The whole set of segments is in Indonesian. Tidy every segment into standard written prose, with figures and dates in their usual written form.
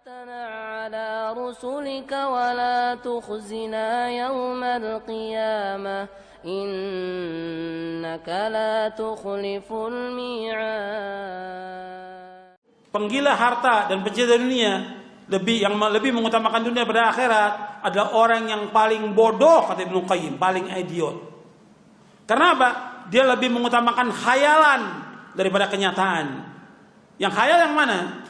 على رسلك ولا تخزنا يوم القيامة إنك لا تخلف الميعاد. Penggila harta dan pencinta dunia lebih mengutamakan dunia pada akhirat adalah orang yang paling bodoh, kata Ibnu Qayyim, paling idiot. Karena apa? Dia lebih mengutamakan khayalan daripada kenyataan. Yang khayal yang mana?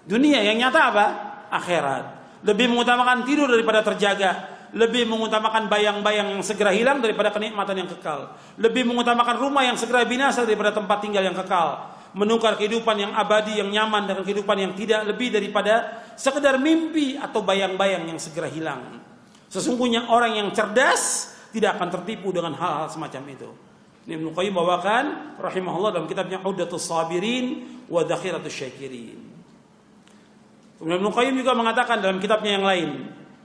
Dunia. Yang nyata apa? Akhirat. Lebih mengutamakan tidur daripada terjaga. Lebih mengutamakan bayang-bayang yang segera hilang daripada kenikmatan yang kekal. Lebih mengutamakan rumah yang segera binasa daripada tempat tinggal yang kekal. Menukar kehidupan yang abadi, yang nyaman dengan kehidupan yang tidak lebih daripada sekedar mimpi atau bayang-bayang yang segera hilang. Sesungguhnya orang yang cerdas tidak akan tertipu dengan hal-hal semacam itu. Ini Ibnu Qayyim bawakan rahimahullah dalam kitabnya Uddatus Sabirin wa Dakhiratus Syakirin. Kemudian Ibnu Qayyim juga mengatakan dalam kitabnya yang lain,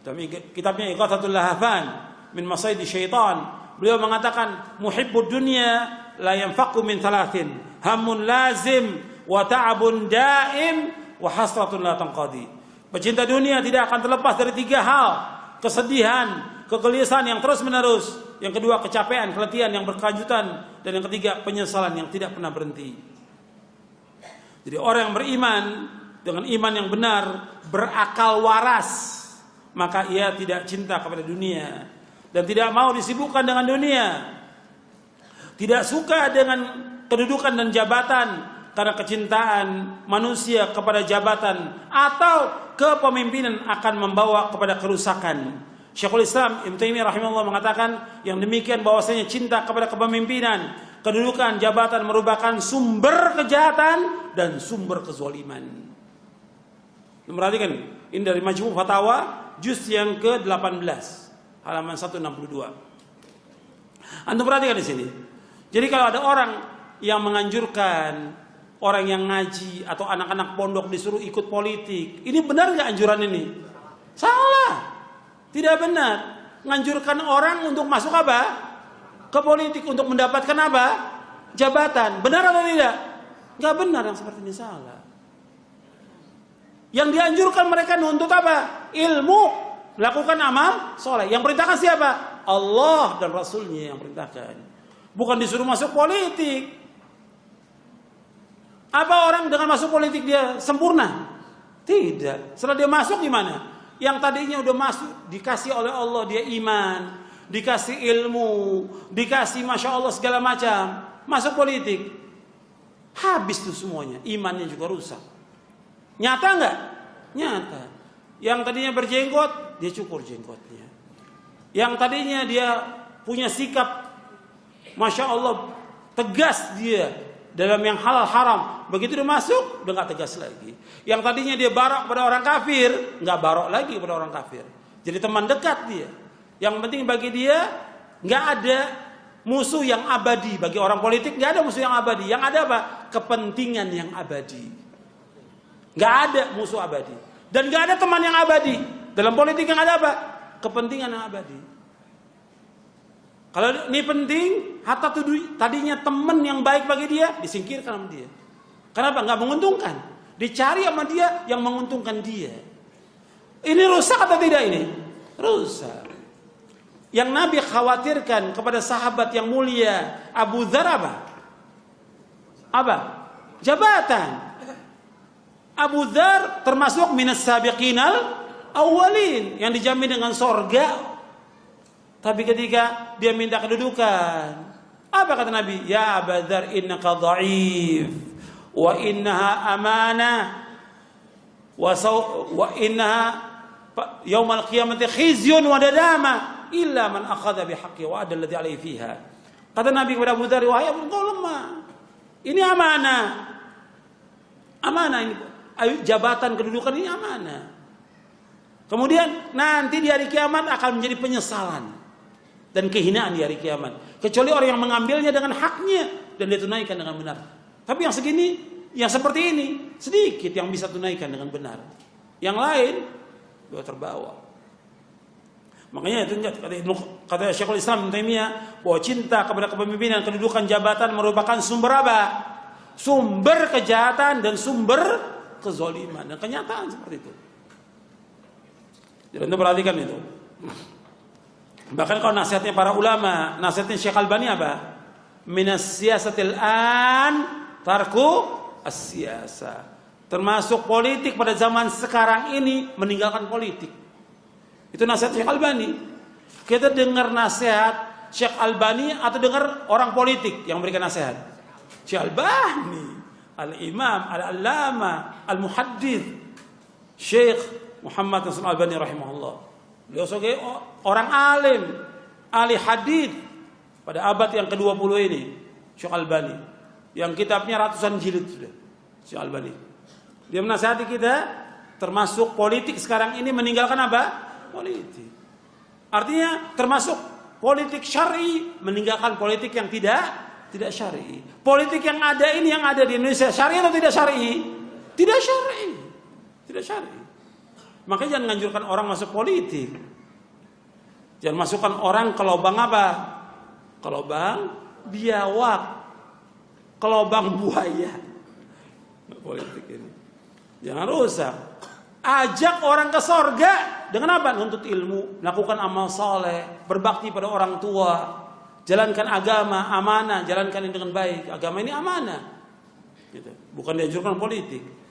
dalam kitabnya Ighathatul Lahafan min Masaidi Syaitan, beliau mengatakan muhibbud dunya la yanfaqu min thalathin, hamun lazim wa ta'abun daim wa hasratun la tanqadi. Pecinta dunia tidak akan terlepas dari tiga hal: kesedihan, kegelisahan yang terus-menerus, yang kedua kecapean, keletihan yang berkelanjutan, dan yang ketiga penyesalan yang tidak pernah berhenti. Jadi orang yang beriman dengan iman yang benar, berakal waras, maka ia tidak cinta kepada dunia dan tidak mau disibukkan dengan dunia. Tidak suka dengan kedudukan dan jabatan karena kecintaan manusia kepada jabatan atau kepemimpinan akan membawa kepada kerusakan. Syekhul Islam Ibnu Taimiyah rahimahullah mengatakan yang demikian bahwasanya cinta kepada kepemimpinan, kedudukan, jabatan merupakan sumber kejahatan dan sumber kezaliman. Perhatikan, ini dari Majmu' Fatawa juz yang ke-18 halaman 162. Antum perhatikan di sini. Jadi kalau ada orang yang menganjurkan orang yang ngaji atau anak-anak pondok disuruh ikut politik, ini benar nggak anjuran ini? Salah. Tidak benar. Menganjurkan orang untuk masuk apa? Ke politik untuk mendapatkan apa? Jabatan. Benar atau tidak? Enggak benar, yang seperti ini salah. Yang dianjurkan mereka nuntut apa? Ilmu, melakukan amal soleh. Yang perintahkan siapa? Allah dan Rasulnya yang perintahkan. Bukan disuruh masuk politik. Apa orang dengan masuk politik dia sempurna? Tidak. Setelah dia masuk gimana? Yang tadinya udah masuk, dikasih oleh Allah dia iman, dikasih ilmu, dikasih Masya Allah segala macam, masuk politik, habis tuh semuanya, imannya juga rusak. Nyata nggak? Nyata. Yang tadinya berjenggot, dia cukur jenggotnya. Yang tadinya dia punya sikap Masya Allah tegas dia dalam yang halal haram, begitu dia masuk udah nggak tegas lagi. Yang tadinya dia barok pada orang kafir, nggak barok lagi pada orang kafir. Jadi teman dekat dia. Yang penting bagi dia nggak ada musuh yang abadi. Bagi orang politik nggak ada musuh yang abadi. Yang ada apa? Kepentingan yang abadi. Nggak ada musuh abadi. Dan nggak ada teman yang abadi. Dalam politik yang ada apa? Kepentingan yang abadi. Kalau ini penting, hatta tadinya teman yang baik bagi dia, disingkirkan sama dia. Kenapa? Nggak menguntungkan. Dicari sama dia yang menguntungkan dia. Ini rusak atau tidak ini? Rusak. Yang Nabi khawatirkan kepada sahabat yang mulia Abu Dzar apa? Apa? Jabatan. Abu Dzar termasuk minas sabiqinal awwalin yang dijamin dengan sorga. Tapi ketika dia minta kedudukan, apa kata Nabi? Ya Abu Dzar innaka dha'if wa innaha amanah wa innaha yaumal qiyamati khizyun wa nadama illa man akhadha bihaqqi wa adda alladhi alayhi fiha. Kata Nabi kepada Abu Dzar, wahai Abu, engkau lemah. Ini amanah. Amanah ini. Jabatan kedudukan ini amanah. Kemudian nanti di hari kiamat akan menjadi penyesalan dan kehinaan di hari kiamat. Kecuali orang yang mengambilnya dengan haknya dan dia tunaikan dengan benar. Tapi yang segini, yang seperti ini, sedikit yang bisa tunaikan dengan benar. Yang lain juga terbawa. Makanya itu kata Syekhul Islam Ibnu Taimiyah bahwa cinta kepada kepemimpinan, kedudukan, jabatan merupakan sumber apa? Sumber kejahatan dan sumber kezaliman. Dan kenyataan seperti itu. Jadi anda perhatikan itu. Bahkan kalau nasihatnya para ulama, nasihatnya Syekh Albani apa? Minas siyasatil an tarku as-siyasa. Termasuk politik pada zaman sekarang ini meninggalkan politik. Itu nasihat Syekh Albani. Kita dengar nasihat Syekh Albani atau dengar orang politik yang memberikan nasihat? Syekh Albani, al-Imam, al-Allama, al-Muhaddith, Syekh Muhammad Nasr Albani rahimahullah. Beliau sebagai orang alim, ahli hadith pada abad yang ke-20 ini, Syekh Albani, yang kitabnya ratusan jilid sudah, Syekh Albani. Dia menasihati kita, termasuk politik sekarang ini meninggalkan apa? Politik. Artinya termasuk politik syar'i meninggalkan politik yang tidak syar'i. Politik yang ada ini, yang ada di Indonesia, syar'i atau tidak syar'i? Tidak syar'i. Tidak syar'i. Makanya jangan menganjurkan orang masuk politik. Jangan masukkan orang ke lubang apa? Ke lubang biawak, ke lubang buaya. Politik ini jangan rusak. Ajak orang ke sorga dengan apa? Nuntut ilmu, melakukan amal soleh, berbakti pada orang tua, jalankan agama, amanah, jalankan ini dengan baik. Agama ini amanah, gitu. Bukan dianjurkan politik.